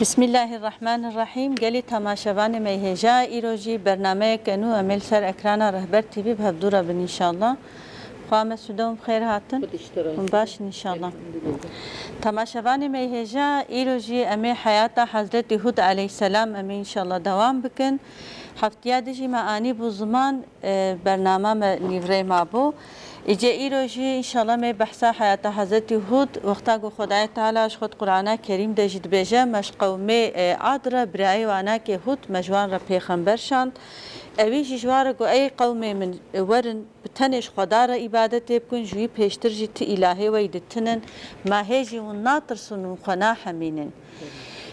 بسم الله الرحمن الرحیم. گلی تماشاوان میهجا ایروجی برنامه کنو عمل سر اکرانا رهبر تیوی بهدورا بن انشالله. خواهم سودم خیر هاتن باش انشالله. تماشاوان میهجا ایروجی امی حیات حضرت هود علیه السلام امی انشالله دوام بکن. هفتیا دیجی معانی بو زمان برنامه نیوری ما بو. ایجا ایروجی انشالله می بحثا حیات حضرت هود وقتا گو خدای تعالی اش خود قرآن کریم دجید بیجه مش قومی عادره برای وانا که هود مجوان را پیغمبر شاند. اویش جوار گو ای قومی من ورن بتنش خدا را عبادت بکن جوی پیشتر جی تی الهی ویدتنن ما هیجی و ناطرسون و خنا همینن.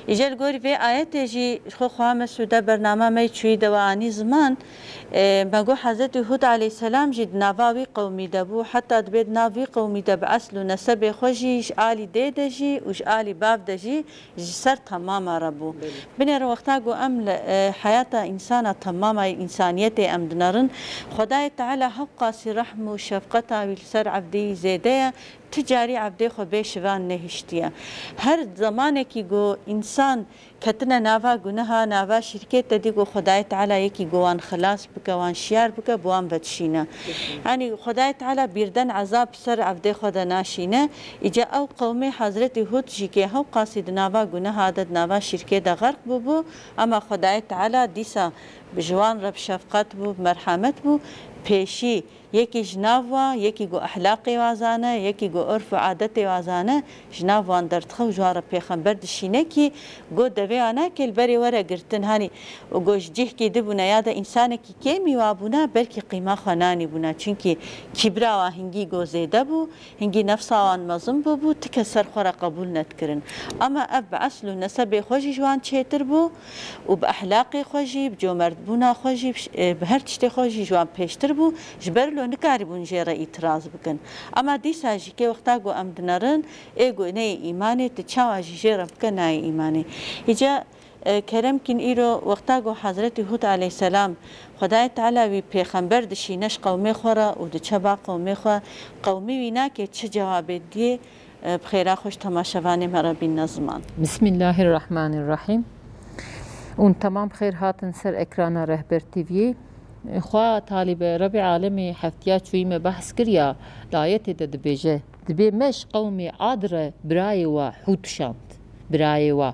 ایجال گوری به آیت جی خواهم سوده برنامه می چوی دوانی زمان مگو حضرت هود علیه السلام جد نواوی قومی دبو حتی دبید ناوی قومی دب اصل و نسب خوشیش آلی دیده جی وش آلی باب دجی سر تمام ربو بنی رو وقتا گو امل حیات انسان تمام انسانیت امدنرن خدای تعالی حق سی رحم و شفقت و سر عبدی زیده تجاری عبدی خو بیشوان نهشتیه هر زمانی که گو انسان کتنه نوا گناه نوا شرکت دیگو خدای تعالی یکی گوان خلاص بکه وان شیار بکه بوان بدشینه یعنی خدای تعالی بیردن عذاب سر عبدی خدا ناشینه ایجا او قوم حضرت هود جی که هو قاصد نوا گناه عادت نوا شرکت غرق بو اما خدای تعالی دیسا بجوان رب شفقت بو مرحمت بو پیشی یکی جناوا یکی گو اخلاقی وازانه یکی گو عرف و عادت وازانه جناوان درتخو جوار پیغمبر دشینه کی گو دوی آنه که البری وره گرتن هانی و گوش جه کی دبونه یاد انسان کی کمی وابونه بلکه قیمه خانانی بونه چونکه کبرا و هنگی گو زیده بو هنگی نفس آن مزم بو تک سرخور قبول ندکرن اما اب اصل و نسب خوشی جوان چیتر بو و به اخلاق خوشی بجو مرد بونه خوشی به هر چیت خوشی جوان پیشتر بو جبرلو نکاری بون جیره اعتراض بکن اما دیسا جی که وقتا گو امدنرن ایگو نه ایمانی تچاوا جیره بکن نه ایمانی ایجا کرم کن ایرو وقتا گو حضرت هود علیه السلام خدای تعالی وی پیغمبر دشینش قومی خوره و دچبا قومی خواه قومی وینا که چه جواب دیه بخیره خوش تماشاوانی مرا بین نظمان. بسم الله الرحمن الرحیم. اون تمام خیر هاتن سر اکران رهبر تیوی خواه طالب رب عالمی هفتیا چویم بحث کریا لایت دبیجه دبی مش قومی عادره برای و حود شاند برای و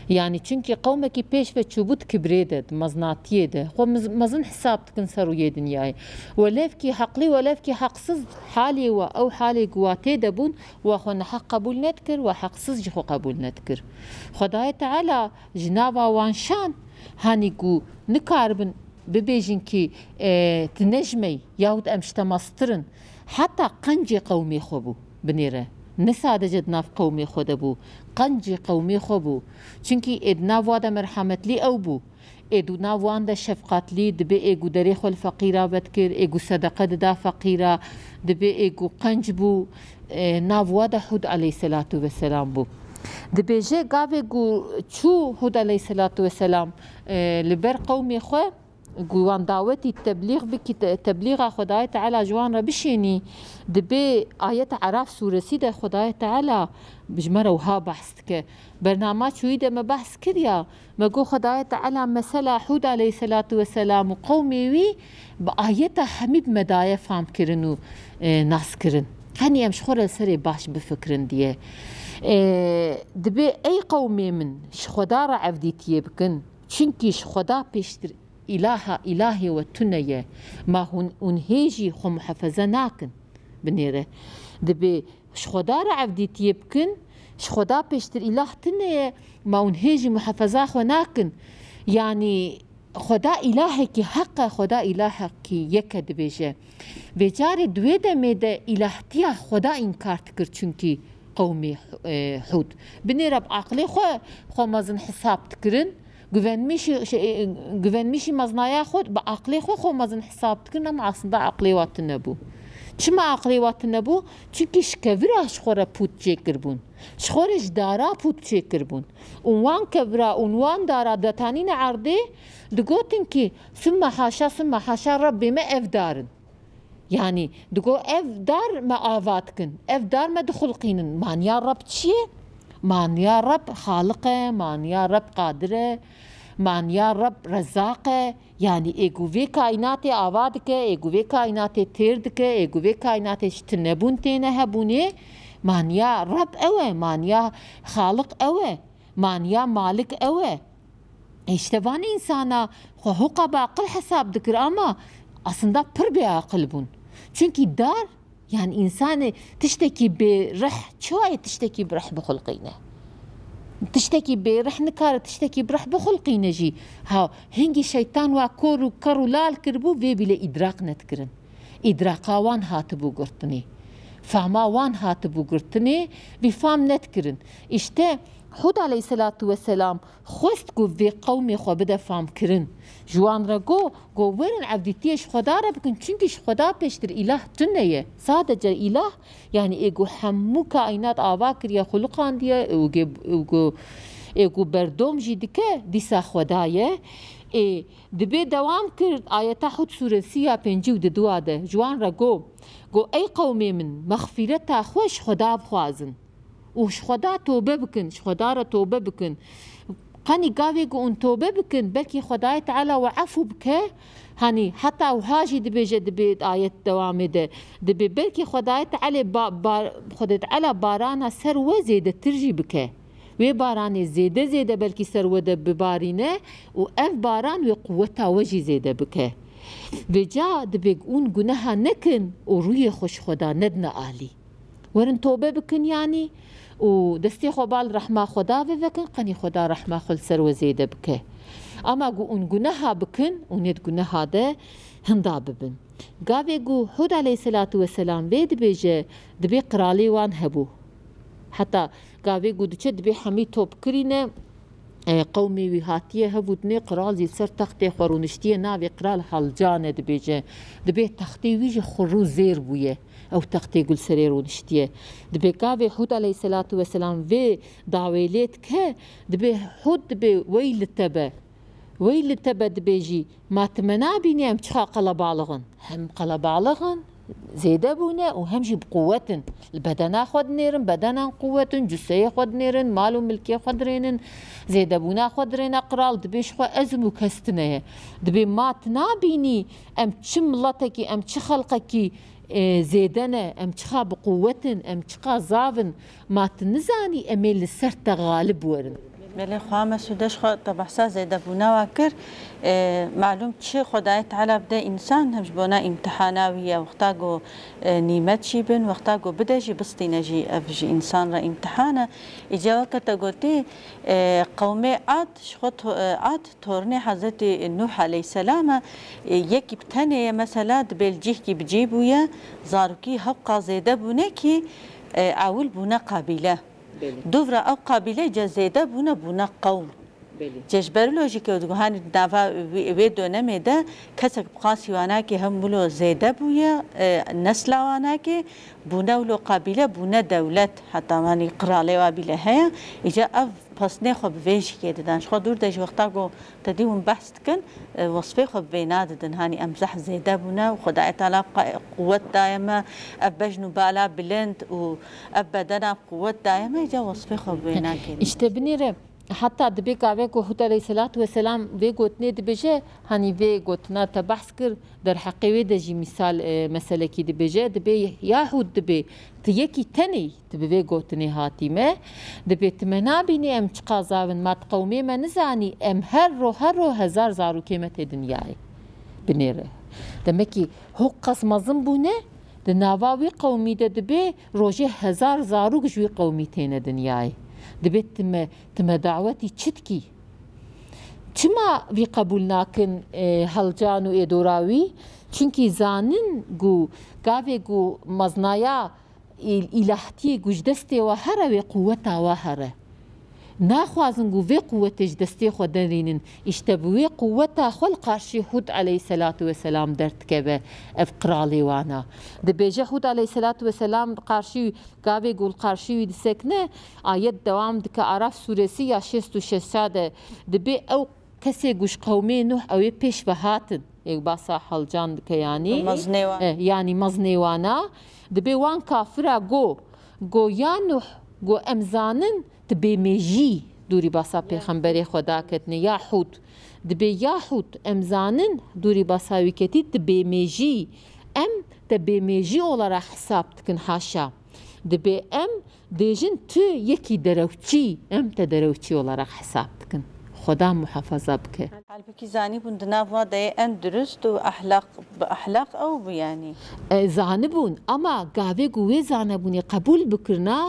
یعنی چونکی قومه کی پیش و چوبوت کبریده مزناتیه ده خو مزن حساب تکن سروی دنیای ولف کی حقلی ولف کی حقسز حالی و او حالی قواتی دبون و خو حق قبول نتکر و حقسز خو قبول نتکر خدای تعالی جنابا وانشان هانی گو نکاربن ببیجن کی تنجمی یاود امشتماسترن حتی قنجی قومی خوبو بنیره نساده جد ناف قومی خود بو قنجی قومی خوبو چونکی ادنا وادا مرحمت لی او بو ادو ناوان دا شفقت لی دبی ایگو دریخو الفقیره بدکر ایگو صدقه دا فقیره دبی ایگو قنج بو ناوادا حود علیه السلام بو دبی جه گاوه گو چو حود علیه السلام لبر قومی خو گوان دعوتی تبلیغ بکی تبلیغ خدای تعالی جوان را بشینی دبی آیت عراف سورسی ده خدای تعالی بجمره وها بحث که برنامه چوی ده ما بحث کریا مگو خدای تعالی مثلا حود علیه السلام و قومی وی با آیت حمیب مدایه فهم کرن و ناس کرن هنی امش خور السری باش بفکرن دیه دبی ای قومی من خدا را عفدیتیه بکن چونکیش خدا پیشتر إلهي والتنية ما هون هيجي خو محفظة ناكن بنيره دبي شخدار عبديت يبكن شخدا بيشتر إله تنية ما هون هيجي محفظة خو ناكن يعني خدا إلهك حق خدا إلهك يكد بيجه بيجاري دويدة ميدة إلهتيا خدا إنكار تكر چونكي قومي حود بنيره بعقلي خو مازن حساب تكرن güvenmişi maznaya خود با عقلی خود مازن حساب تکن اما aslında عقلی وات نبو چما عقلی وات نبو چونکی شکوره شخوره پود چکر بون شخورش دارا پود چکر بون اونوان کبرا اونوان دارا دتانین عرضه دگوتن که ثم حاشا ربی ما اف دارن يعني دگو اف دار ما آوات کن اف دار ما دخل قینن معنی رب چیه مانیا رب خالقه، مانیا رب قادره، مانیا رب رزاقه. يعني ايگو وی کائنات آواد که، ايگو وی کائنات ترد که، ايگو وی کائنات شتنبون تینه هبونه. مانیا رب اوه، مانیا خالق اوه، مانیا مالک اوه. اشتبان insana حقوق بعقل حساب دكر ama aslında pır bir akıl bun. Çünkü dar yani insanı تشتكي برح شوية تشتكي برح بخلقينه. تشتكي برح نكار تشتكي برح بخلقينه جي. ها هنجي شيطان وكور وكرو لال كربو في بلا إدراك نتكرن. إدراكا وان هاتبو قرطني. فهما وان هاتبو قرطني بفهم نتكرن. اشته خود علیه الصلاة والسلام خواست گو وی قومی خو بده فهم کرن جوان را گو ورن عبدیتیش خدا را بکن چونکش خدا پیشتر اله تنیه صادقه اله یعنی ایگو همو کائنات آوا کریا خلقان دیه ایگو بردوم جیدکه دیسا خدایه دبی دوام کرد آیتا خود سوره 35 دوا ده جوان را گو ای قومی من مغفرت خوش خدا بخوازن وش خدا توبه بكن خدا را توبه بكن قني قاوي اون توبه بكن بلكي خداي تعالى وعفو بك هاني حتى وهاجي دبي آية دوامي ده دبي بلكي خداي تعالى خداي تعالى بارانا سروه زيده ترجي بك وي باران زيده بلكي سروه ده ببارينه واف باران وقوتها وجي زيده بك بجا دبي اون جناها نكن وروي خوش خدا ندنا آلي ورن توبه بكن يعني ودستي خبال رحمة خدا بكن قني خدا رحمة خل سر وزيده بك اما اون جناها بكن ونيت جناها ده هندا ببن قاوي جو هود عليه الصلاة والسلام بيد بيجي دبي قرالي وان هبو حتى قاوي جو دبي حمي توب كرينه قومي وهاتيه هبودني قرال زي سر تختي خورونشتيه ناوي قرال حلجانه دبي تختي ويجي خرو زير بويه او تختي قل سريرون اشتيه دبي كافي حود عليه الصلاة والسلام في داويليت كه دبي حود دبي ويل تبا دبيجي ما تمنا بيني ام تشخا قلبالغن هم قلبالغن زيده بونه وهمجي بقوة البدنا خود نيرن بدنا قوة جسية خود نيرن مالو ملكية خود رينن زيده بونا خود رين اقرال دبيش خو ازمو كستنه دبي ما تنابيني ام تشملتكي ام تشخلقكي زيدنا ام تشخا بقوة ام تشخا زافن ما تنزاني اميل السرت غالب ورن بله خواهم سودش خود طبعا زیده بونا وکر معلوم چه خدای تعالی بده انسان همش بونا امتحاناویه وقتا گو نیمت چی بن وقتا گو بده جی بستینه جی افجی انسان را امتحانه اجا وقت گوتی قوم عاد شخط عاد تورنی حضرت نوح علیه السلام یکی بتنه مثلا دبلجیه کی بجیبویه زاروکی حقا زیده بونه کی اول بونا قابله دوورا او قابله جزیده بونا قوم جشبر لوجیک و دهان دفع وی دنمی ده کسک بخاصی وانا که هم بلو زیده بویا نسل وانا که بونا ولو قابله بونا دولت حتی مانی قراله و بیله هیا ایجا اف پس نه خوب ویش که دادنش خود دور داش وقتا گو تدیون بحث کن وصفه خوب بینا دادن هانی امزح زیده بونا و خدای تعالی قوت دائمه اف بجنو بالا بلند و اف بدنا قوت دائمه ایجا وصفه خوب بینا که اشتبنیره حتى دبي قاوي كو حوت عليه الصلاة والسلام في قوتني دبيجي هاني في قوتنا تبحث كر در حقيوي دجي مثال مسألة كي دبيجي دبي ياهود دبي تيكي تاني دبي في قوتني هاتيمه دبي تمنا بيني ام تقازاون ما تقومي ما نزاني ام هرو هزار زارو كيمة دنياي بنيره دمكي هو قسم زنبونه دناواوي قومي دبي روجي هزار زارو جوي قومي تين دنياي دبيت تم دعوتي تشتكي چما في قبولناكن هلجانو ادوراوي چونكي زانن جو قاوي جو مزنايا الالهتي گوجدستي وهره وقوتا وهره ناخوازن جو في قوتش دستي خودرينن اشتبوي قوتا خل قارشي حود عليه الصلاة والسلام درت كبه افقرالي وانا دبيجه حود عليه الصلاة والسلام قارشي قاوي يقول قارشي دسكنه آيات دوام دك عرف سورسي يا شست وشساده دبي او كسي گوش قومي نوح او يبيش بهاتن يباسا حلجان دك يعني مزنيوانا دبي وان كافرا جو يا نوح جو امزانن تبێمێژی دووری باسا پێخەمبەرێ خۆدا کردنێ یا حوت دەبێ یا حوت ئەم زانن دووری باساویکەتی تبێمێژی ئەم تبێمێژی ئۆڵەرا حساب دکن حاشا دەبێ ئەم دێژن تو یەکی دەرەوچی ئەم تە دەرەوچی ئۆڵەرا حساب دکن خۆدا محەفەزە بکە هەلبکی زانی بوون دناڤوا دەیە ئەن درست و ئەحلاق ئەو بوویانی زانبوون ئەما گاوێک و وێ زانەبوونی قبول بکردنا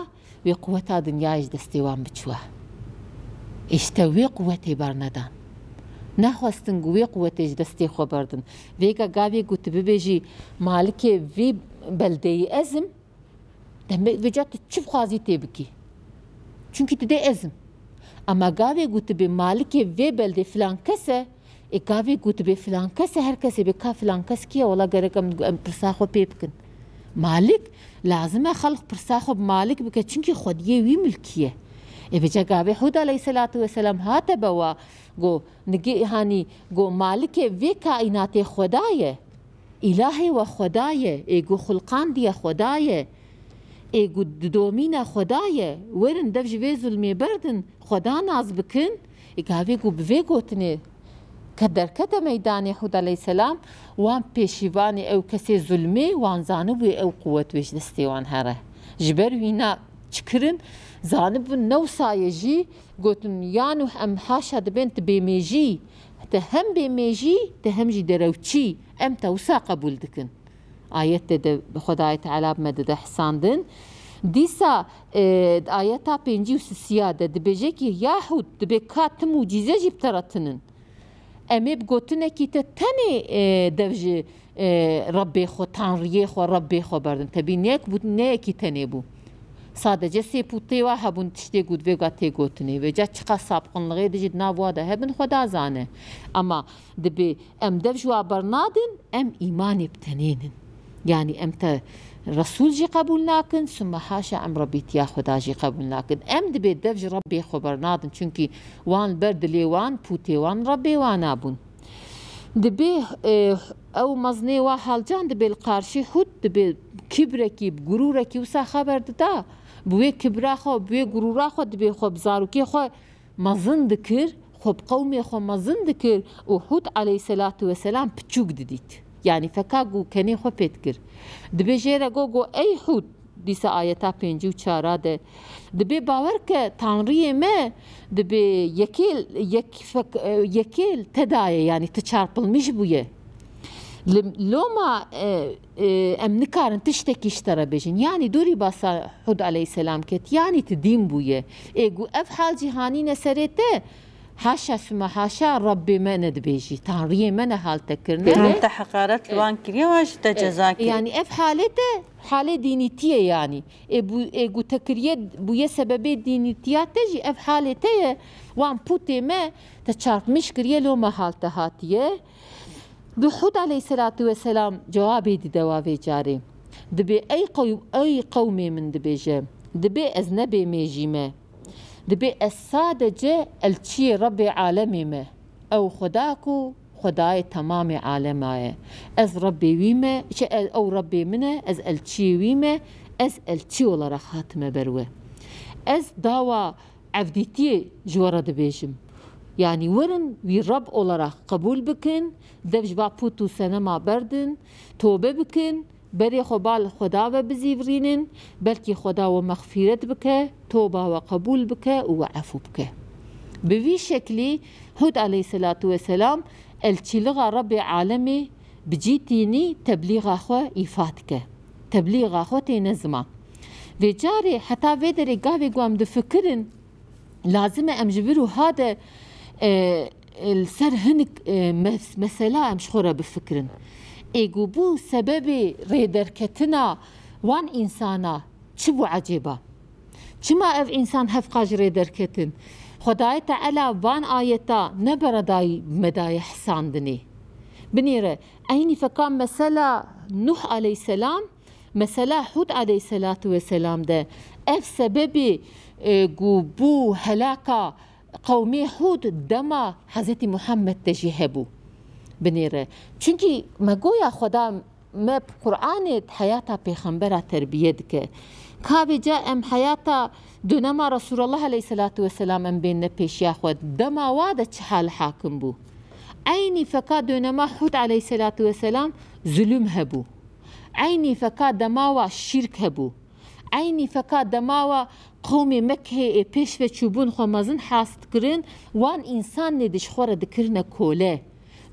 وێ قووەتا دنیایش دەستێوان بچووە ئێشتا وێ قووەتێ بەرنەدان نەخواستن وێ قووەتێش دەستێ خۆ بەردن وێگە گاوێک گوت ببێژی مالکێ وێ بەلدەی ئەزم دەبێجا تو چ بخوازی تێ بکی چونکی تو دێ ئەزم ئەما گاوێ گوت بێ مالکێ وێ بەلدێ فلان کەسە گاوێ گوت بێ فلان کەسە هەر کەسێ بێ کا فلان کەس کیە وەڵا گەرەکەم پرساخۆ پێ بکن مالک لازمە خەڵق پرساخۆ مالک بکە چونکی خودیە وی ملکیە ئێبێجا گاوێ حود عەلەیهی سەلاتو وەسەلام هاتە بەوە گۆ نگێ هانی گۆ مالکێ وێ کائیناتێ خودایە ئیلاهێ وە خودایە ئێگو خولقان دیە خودایە ئێگو دۆمینە خودایە وەرن دەف ji vê zulmê berdin xweda naz bikin gavê ku bi vê gotinê ke derkete meydanê Hud aleyhisselam wan pêşîvanê ew kesê zulmê wan zanibûye ew quwet wê ji destê wan here ji ber wîna çikirin zanibin newsaye jî gotin yan û em haşa dibên tu bêmêjî te hem bêmêjî te hem jî derewçî em te wisa qebûl dikin ayette de Xwedayê Teala medede hesandin dîsa ayeta pêncî û sisiya de dibêje ki yahûd dibe ka tu mucîze jî biteretinin em ê bi gotinekî te tenê dev ji Rebbê xwe tanriyê xwe Rebbê xwe berdin tebî neyekî tenê bû sadece sêpûtê wa hebûn tiştê ku divê ga tê gotinê vêca çiqa sapqinliğê de jî nav wa de hebin Xweda zane ama dibê em dev ji wa bernadin em îmanê bi tenênin yani em te Resul jî qebûl nakin sümme haşa em Rebbîtiya Xweda jî qebûl nakin em dibê dev ji Rebbê xwe bernadin çünkî wan ber dilê wan pûtê wan Rebbê wan nabûn dibê ew mezinê wa halcan dibê li qarşî Hud dibê kibrekî gurûrekî wisa xeber dida bi wê kibra xwe bi wê gurûra xwe dibê xwe bi zarokê xwe mezin dikir xwe bi qewmê xwe mezin dikir û Hud aleyhisselatu vesselam piçûk didît yani feka gû kenê xwe pê dikir dibê jêre got ey Hud dîsa ayeta pêncî û çara de dibê bawer ke tanriyê me dibê yekêl te daye yani tu çarpılmış bûye loma em nikarin tiştekî ji te re bêjin yani dûrî basa Hud aleyhisselam ket yani tu dîn bûye êgû ev hal cîhanîne serê te haşa sümme haşa Rebbê me nedibêjî tanriyê me ne hal te kirine te heqaret li wan kiriye wan ji te ceza kir yani ev halê te halê dînîtiyê yani êgû te kiriye bûye sebebê dînîtiya te jî ev halê te ye wan pûtê me te çarpmış kiriye loma hal te hatiye bi Hud aleyhisselatu vesselam cewabê dide wa vê carê dibê ey qewmê min dibêje dibê ez nebêmêjî me dibê ez sadece elçiyê Rebbê alemê me ew Xweda ku Xwedayê temamê alema ye ez Rebbê wî me ew Rebbê min e ez elçiyê wî me ez elçî olarak hatime ber we ez dawa evdîtiyê ji we re dibêjim yani werin wî Reb olarak qebûl bikin dev ji va pût û senema berdin tobe bikin berê xwe bal Xweda ve bizîvirînin belkî Xweda we mexfîret bike toba we qebûl bike û we efû bike bi vî şeklî Hud aleyhisselatu vesselam elçîliğa Rebbê alemê bi cîtînî teblîğa xwe îfa dike teblîğa xwe tê nezima vê carê heta vê derê gavê ku em difikirin lazim e em ji vir û hade ser hinek mesela em ji xwe re bifikirin êgû bû sebebê rêderketina wan însana çi bû ecêba çima ev însan hefqa ji rêderketin Xwedayê Teala van ayeta ne beredayî medayê hesandinê binêre eynî feka mesela Nuh aleyhisselam mesela Hud aleyhisselatu vesselam de ev sebebê ku bû helaka qewmê Hud dema Hezretî Muhammed de jî hebû binêre çünkî me goya Xweda me Qur'anê heyata pêxembera terbiye dike كابي جاء ام حياتا دونما رسول الله عليه الصلاة والسلام ام بين نبيش ياخد دما وادا حال حاكم بو عيني فكا دونما حود عليه الصلاة والسلام ظلم هبو عيني فكا دماوا شرك هبو عيني فكا دماوا قومي مكه پیش و چوبون خو مزن حاست کرن وان انسان ندش خوره دکرنه کوله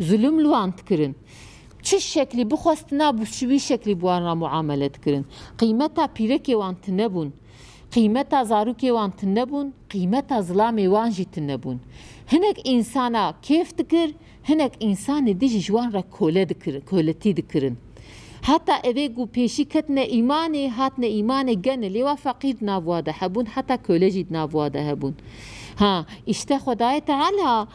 ظلم لوان تکرن چه شکلی بخواستنا بو شوی شکلی بوان را معاملت کرن قیمتا پیرکی وان تنبون قیمتا زاروکی وان تنبون قیمتا ظلامی وان جی تنبون هنک انسانا کیف دکر هنک انسان دیش جوان را کوله دکرن کولتی دکرن حتی اوه گو پیشی کتنه ایمانی هاتنه ایمان گنه لیوا فقیر ناواده هبون حتی کولجید ناواده هبون ها اشته خدای تعالی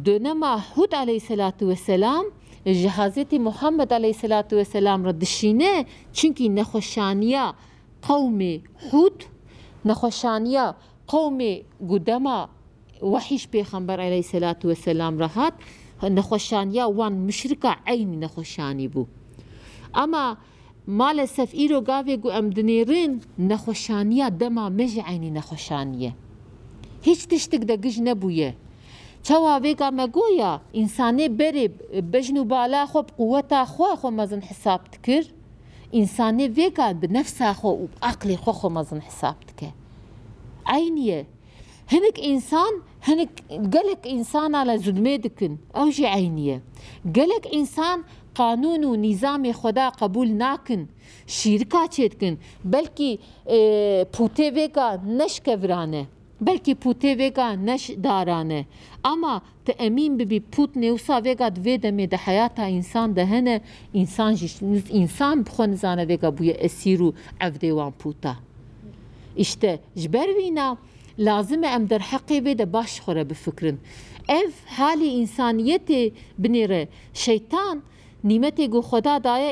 دونما هود علیه السلام جهازت محمد علیه السلام را دشینه چونکی نخوشانیا قوم هود نخوشانیا قوم گودما وحیش پیغمبر علیه السلام را هات نخوشانیا وان مشرکا عین نخوشانی بو اما مالسف ایرو گاوی گو ام دنیرین نخوشانیه دما مج عینی نخوشانیه هیچ تشتک دا گج نبویه چوا ویگا مگویا انسانی بری بجنو بالا خوب قوتا خو مزن حساب تکر انسانی ویگا بنفسا خو و عقلی خو مزن حساب تکر عینیه هنك إنسان هنك قالك إنسان على ظلمي دكن أوجي عينية قالك إنسان قانون ونظام خدا قبول ناكن شركة چيتكن بلكي پوتي ويگا نش كورانه بلكي پوتي ويگا نش دارانه اما تأمين ببي پوت نيوسا ويگا دويدا مي ده حياتا إنسان ده هنه إنسان بخون زانه ويگا بويا اسيرو عفديوان پوتا اشته جبروينا لازم ام در حقی بده باش خوره بفکرن اف حالی انسانیت بنیره شیطان نیمتی گو خدا دایه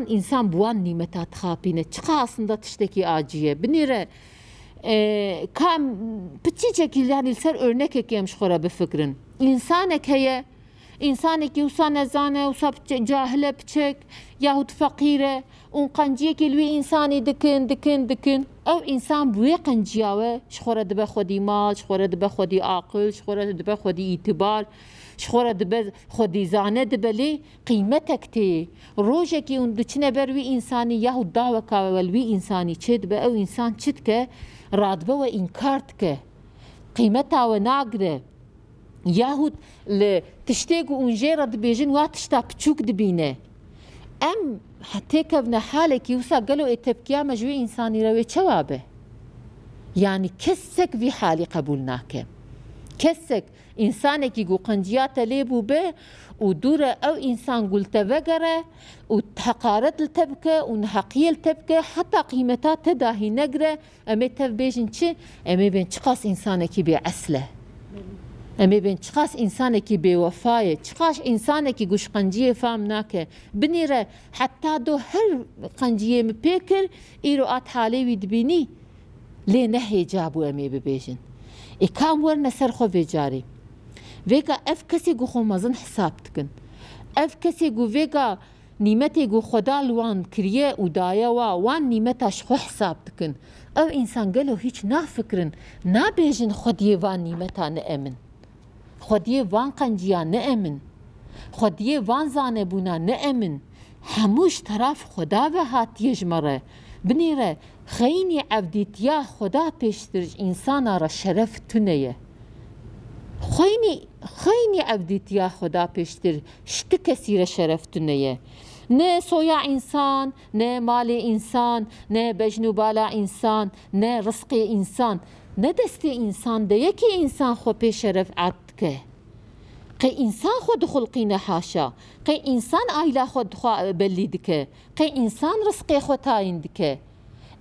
انسان بوان نیمتات خاپینه چقا aslında tişteki acıye بنیره kam پچی چکی yani سر örnek ekiymiş خوره بفکرن insanek heye insanek yusa nezane usa cahile بچek yahut fakire اون قنجيه كلوي انساني دكن او انسان بوي قنجياوه شخوره دبه خودي مال شخوره دبه خودي عاقل شخوره دبه خودي اعتبار شخوره دبه خودي زانه دبه لي قيمتك تي روجكي اون دچنه بروي انساني يهو دعوه كاولوي انساني چد به او انسان چدكه رادبه و انكارتكه قيمتها وناقده يهود تشتاقو اونجيرا دبيجن واتشتا بچوك دبينه ام حتى كفنا حالك يوسا قالوا اتبكيا مجوي انساني روي جوابه يعني كسك في حالي قبولناك كسك انسانك يقو قنجيات ليبو به ودورة او انسان قلت بقرة وتحقارت التبكة ونحقية التبكة حتى قيمتها تداهي نقرة امي تبيجن چه امي بين چقاس انسانك بعسله امي بين چقاس انسانك بوفاية چقاش انسانك قوش قنجية فامناك بنيره حتى دو هر قنجية مبيكر ايرو ات حالي ويدبيني ليه نهي جابو امي ببيجن اكام ورنا سرخو بيجاري ويقا اف كسي قو خمازن حسابتكن اف قو ويقا نيمتي قو خدا لوان كريه ودايا وان نيمتاش خو حسابتكن او انسان قالو هيش نافكرن نابيجن خديه وان نيمتا نأمن خودیه وان قنجیا نأمن خودیه وان زانه بونا نأمن هموش طرف خدا و هات یجمره بنیره خیلی عبدیتیا خدا پیشترج انسانا را شرف تونه خیلی عبدیتیا خدا پیشتر شت کسی را شرف تونه نه سویا انسان نه مال انسان نه بجنو بالا انسان نه رزق انسان نه دست انسان ده یکی انسان خو پی شرف عد که انسان خود خلقینه حاشا قی انسان آیلا خود بلی دکه قی انسان رزق خود تاین دکه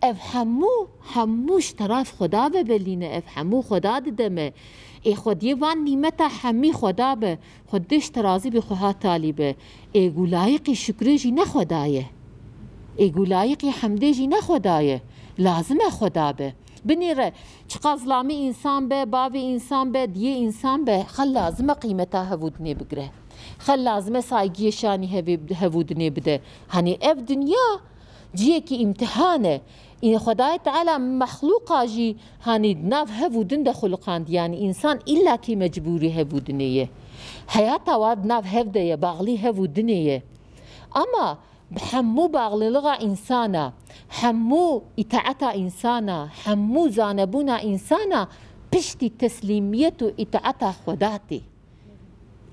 اف هموش طرف خدا ببلینه اف همو خدا دمه ای خودی وان نیمتا همی خدا به خودش ترازی به خواه طالبه ای گولایقی شکرجی نخدایه ای گولایقی حمدجی نخدایه لازمه خدا به بنيره چقا ظلامي انسان به باوي انسان به ديه انسان به خل لازمه قيمتها هودني بگره خل لازمه سايگي شاني هودني بده هني اف دنيا جيكي امتحانه إن خدای تعالى مخلوقا جي هاني ناف هفو دنده خلقان يعني إنسان إلا كي مجبوري هفو دنيا حياتا واد ناف هفده باغلي هفو دنيا أما حمو باغلي لغا إنسانا حمو إتاعتا إنسانا حمو زانبونا إنسانا بشتي تسليميتو إتاعتا خداتي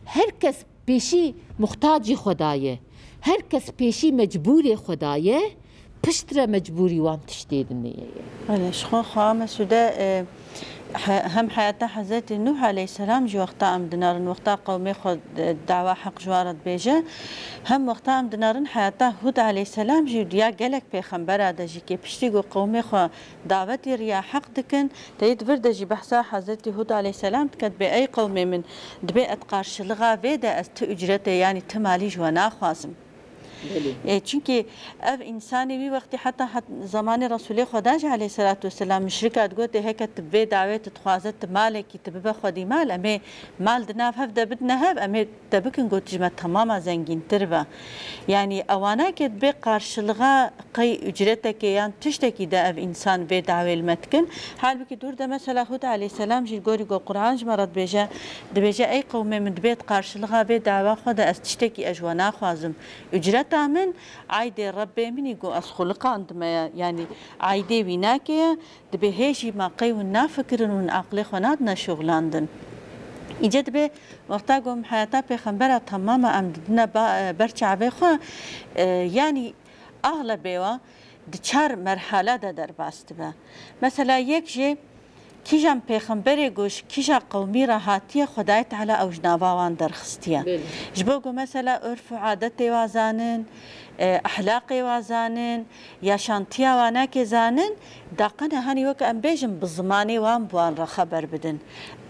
هركس بيشي محتاجي خدايه هركس بيشي مجبوري خدايه پشتره مجبوری وان تشتیدنیه. بله شخو خواهم سوده هم حیات حضرت نوح علیه السلام جو وقتا ام دنارن وقتا قومی خود دعوا حق جوارد بیجه هم وقتا ام دنارن حیات هود علیه السلام جو دیا گلک پیغمبر آده جی که پشتی گو قومی خود دعوتی ریا حق دکن تاید ورده جی بحثا حضرت هود علیه السلام تکد به ای قومی من دبی اتقارشلغا ویده از تو اجرته یعنی تمالی جوانا خوازم. چونکه اف انسانی وی وقتی حتی زمان رسول خدا علیه الصلاة والسلام مشرکات گوته هکت به دعوت تخوازت مال کی تبه خودی مال امی مال دناف هفته بدنا هب امی تبکن گوت جمع تماما زنگین تربه یعنی اوانا که به قارشلغا قی اجرته که یان تشتکی ده اف انسان به دعوت متکن حال بکی دور ده مثلا خود علیه السلام جی گوری گو قرآن جمرد بیجه دبیجه ای قوم من دبیت قارشلغا به دعوت خود از تشتکی اجوانا خوازم اجرت من عايدة ربي من يقول أسخلق عندما يعني عايدة ويناكيا دبهيشي ما قيون نافكرن ونعقلي خنادنا شغلاندن إجد به وقتا قوم حياتا بخنبرة تماما أمدنا برچع بخوا يعني أغلبيوا دچار مرحلة در باست به مثلا یک جه کیجان پیغمبر گوش کیجا قومی را هاتیه خدای تعالی اوجناوان درخستیه جبوگو مثلا عرف و عادت وازانن احلاق وازانن یا شانتیا وانا که زانن داقنا هانی وک ام بیجم بالزمانی وان بوان را خبر بدن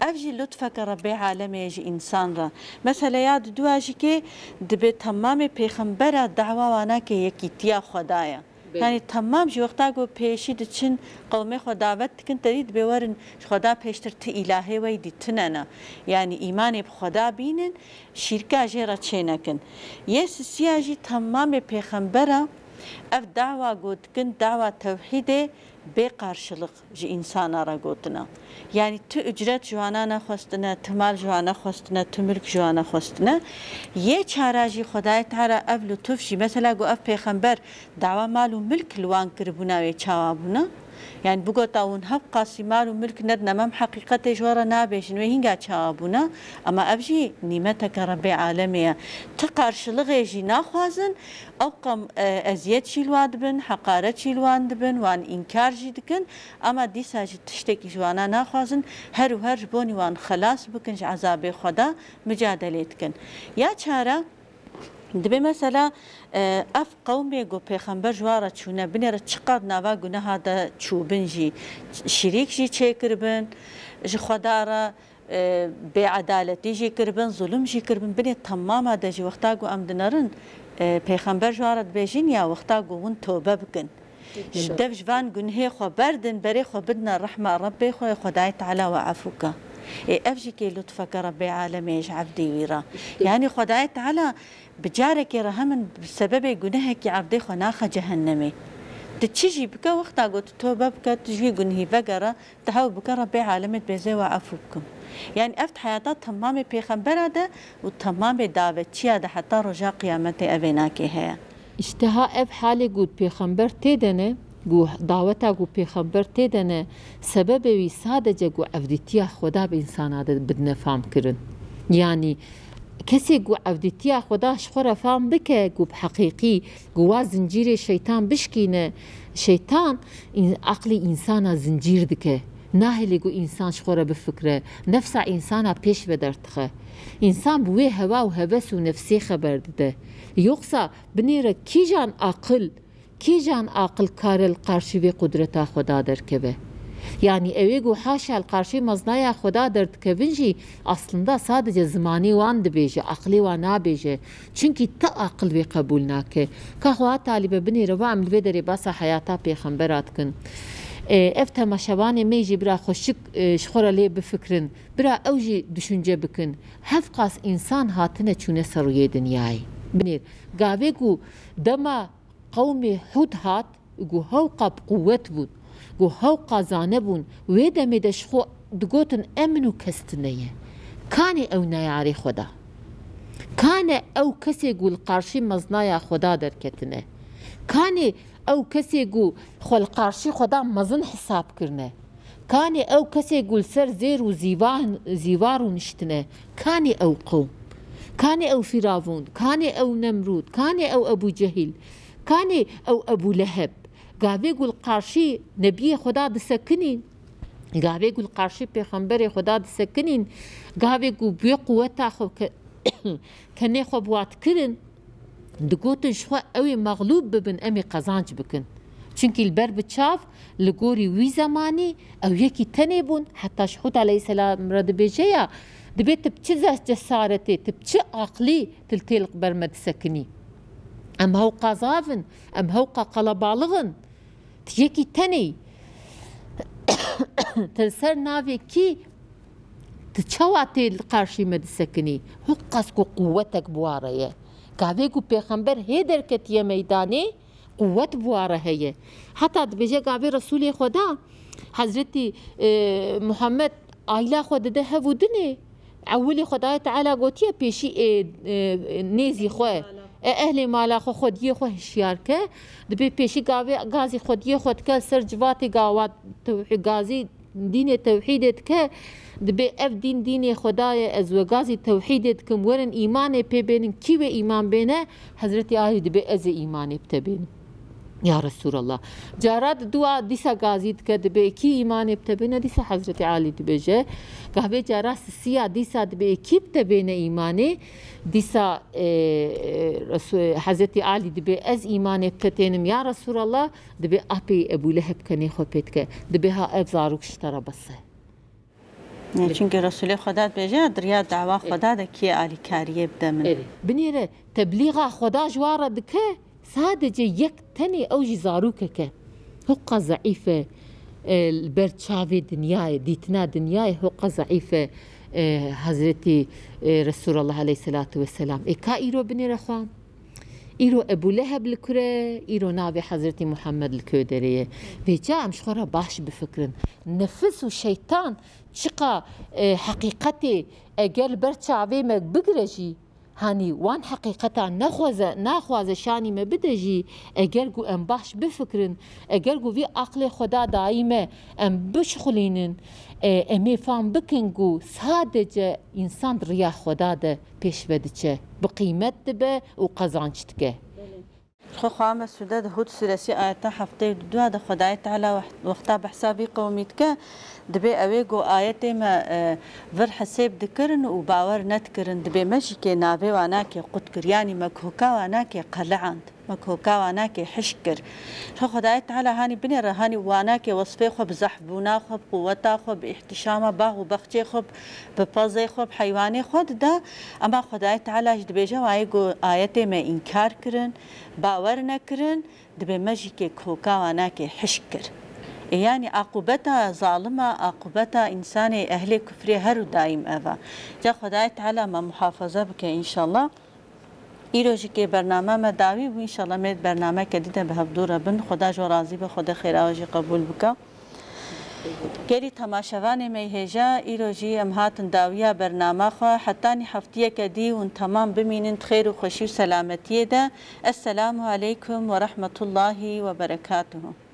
افجی لطفك ربی عالمی یجی انسان را مثلا یاد دواجی که دبی تمام پیغمبر دعوا وانا که یکی تیا خدایه يعني تمام جي وقتا قو بيشي دچن قومي خو دعوت كن تريد بورن خدا بيشتر تإلهي ويدي تننا يعني إيماني بخدا بينن شركة جيرا تشينكن يس سياجي تمام بيخنبرا اف دعوة قود كن دعوة توحيدي بقارشلق جي إنسانا را قوتنا يعني تو اجرت جوانا نخواستنا تمال جوانا خواستنا تملك جوانا خواستنا یه چاراجی خدای تعالی اف لطف جي مثلا قو اف پیغمبر دعوة مالو ملك لوان کربونا و چاوابونا يعني بقول اون هب قاسي مال وملك ندنا مم حقيقة جوارا نابش إنه هنجا تشابونا أما أبجي نعمتك ربي عالمية تقارش لغيجي ناخوازن أو قم أزيد شيلواد بن حقارة شيلواد بن وان إنكار جدكن أما دي ساجد تشتكي جوانا ناخوازن هر بوني وان خلاص بكنج عذاب خدا مجادلتكن يا چارا دبی مثلا اف قومی گو پیغمبر جوارا چونه بنیره چقدر نوا گناه دا چوبن جی شریک جی چه کربن جی خدا را به عدالتی جی کربن ظلم جی کربن بنی تمام دا جی وقتا گو امدنرن پیغمبر جوارا بیجین یا وقتا گو ون توبه بکن دف جوان گناه خو بردن بری خو بدنا رحمه ربی خو خدای تعالی و عفوکا افجي كي لطفك ربي عالمي عبدي ويرا يعني خدای تعالی بجارك رحمن بسبب جناهك عبدي خناخ جهنمي تتشجي بك وقتا قلت توبه بك تجي جنهي بقرة تهو بك ربي عالمي بزي وعفوكم يعني افت حياتات تمام بيخنبرة ده وتمام دعوتشي ده حتى رجاء قيامتي ابيناكي هي اشتها اف حالي قد بيخنبر تيدنه گو دعوتا گو پیغمبر تیدنه سبب وی ساده گو عبدیتیا خدا به انسان بدنا فهم کرن يعني کسی گو عبدیتیا خدا شخوره فهم بکه گو بحقیقی گو زنجیر شیطان بشکینه شیطان عقل انسان زنجیر دکه ناهلی گو انسان شخوره بفکره نفس انسان پیش بدرتخه انسان بوی هوا و هوس و نفسی خبر ده یوقسا بنیره کی جان عاقل کار القرشی و قدرت خدا درکبه yani evi gu haşal karşı maznaya Xuda derdkevinci aslında sadece zmani wan dibêje aqlî wan nabêje çünkü te aqil vê qebûl nake ka Xuda talibe binê reva em li vê derê basa heyata pêxemberat kin ev temaşevanê me jî bira xweşik ji xwe re lê bifikirin bira ew jî düşünce bikin hev qas insan hatine çûne ser rûyê dinyayê binêr gavê ku dema قوم حود هات جو هوقا بقوت بود جو هوقا زانه بون ویده دشخو دگوتن امنو کستنیه کانی او نیاری خدا کانی او کسی گو القارشی مزنای خدا درکتنه کانی او کسی گو خو القارشی خدا مزن حساب کرنه کانی او کسی گو سر زیر و زیوار و نشتنه کانی او قوم كاني أو فرعون كاني أو نمرود كاني أو أبو جهل كاني أو أبو لهب قاعد يقول قارشي نبي خدا دسكنين قاعد يقول قارشي بيخنبري خدا دسكنين قاعد يقول بقوة خو كني خبوات كرن دقوتن شو أوي مغلوب ببن أمي قزانج بكن چونكي البر بتشاف لقوري وي زماني أو يكي تنبون حتى شحوت عليه السلام رد بيجيا دبيت تبتشي جسارتي تبتشي عقلي تلتيل برمد سكني أم هو قازافن أم هو قلبالغن تيكي تني تلسر نافي كي تشواتي القارشي مد سكني هو قاسكو قوتك بواريه قاويكو بيخنبر هيدر كتيا ميداني قوة بواره هي حتى بيجي قاوي رسولي خدا حضرتي محمد آيلا خدا ده هفودني عولي خدای تعالی گوتیه پیشی نیزی خواه اهل مالا خودی خواه هشیار که دبی پیشی گازی خودی خود که سر جواتی گاوات گازی دین توحیدت که دبی اف دین خدای از و گازی توحیدت کم ورن ایمان پی بینن کی و ایمان بینه حضرت آلی دبی از ایمان بتبین يا رسول الله جارات دوا ديسا غازيت كدبي كي ايمان بتبين ديسا حضرت علي دبجه قهوه جارات سيا ديسا دبي كي بتبين ايماني ديسا رسول حضرت علي دبي از ايمان بتتينم يا رسول الله دبي ابي ابو لهب كني خوبتك دبي ها ابزاروك اشترى بس چونکه رسول خدا بجه دریا دعوا خدا ده کی علی کاریه بدمن بنيره تبلیغ خدا جواره دکه سادجه یک تنی اوجی زاروکه که حقا ضعیفه البرچاوی دنیای دیتنا دنیای حقا ضعیفه حضرت رسول الله علیه الصلاة والسلام اکا ایرو بنی رخوان ایرو ابو لهب لکره ایرو ناوی حضرت محمد لکودریه و جا امشخورا باش بفکرن نفس و شیطان چقا حقیقتی اگر برچاوی مگ بگرجی هاني وان حقيقة ناخوازه شاني ما بدجي اجرقو ام باش بفكرن اجرقو في عقل خدا دايمه ام بشخلينن امي فام بكنقو سادجه انسان ريا خدا ده پیش بدچه بقيمت دبه وقزانچتكه خو خامس سوداد هود سورسي آيات هفته دو ده خدای تعالی وقتا بحسابي قوميتك دبي اويگو آيات ما ور حساب دكرن و باور نتكرن دبي مشكي نابي واناكي قدكر يعني مكهوكا واناكي قلعاند مكهوكا واناكي حشكر خو خدای تعالی هاني بني رهاني واناكي وصفه خو بزحبونا خو بقوتا خو باحتشام باغ و بختي خو بپازي خو حيواني خود ده اما خدای تعالی دبي جو اويگو آيات ما انكار كرن باور نكرن دبي مجيكي كهوكا واناكي حشكر يعني عقوبتها ظالمة عقوبتها إنساني أهل كفري هرو دايم أفا جا خدای تعالی ما محافظة بك إن شاء الله ایروزی که برنامه ما داوی و ان شاء الله مید برنامه کدیده به هفدور بن خدا جو راضی به خدا خیر آوجی قبول بکا گری تماشاوان میهجا ایروزی ام هاتن داویا برنامه خو حتی نی هفتیه کدی و تمام بمینن خیر و خوشی و سلامتی ده. السلام علیکم و رحمت الله و برکاته.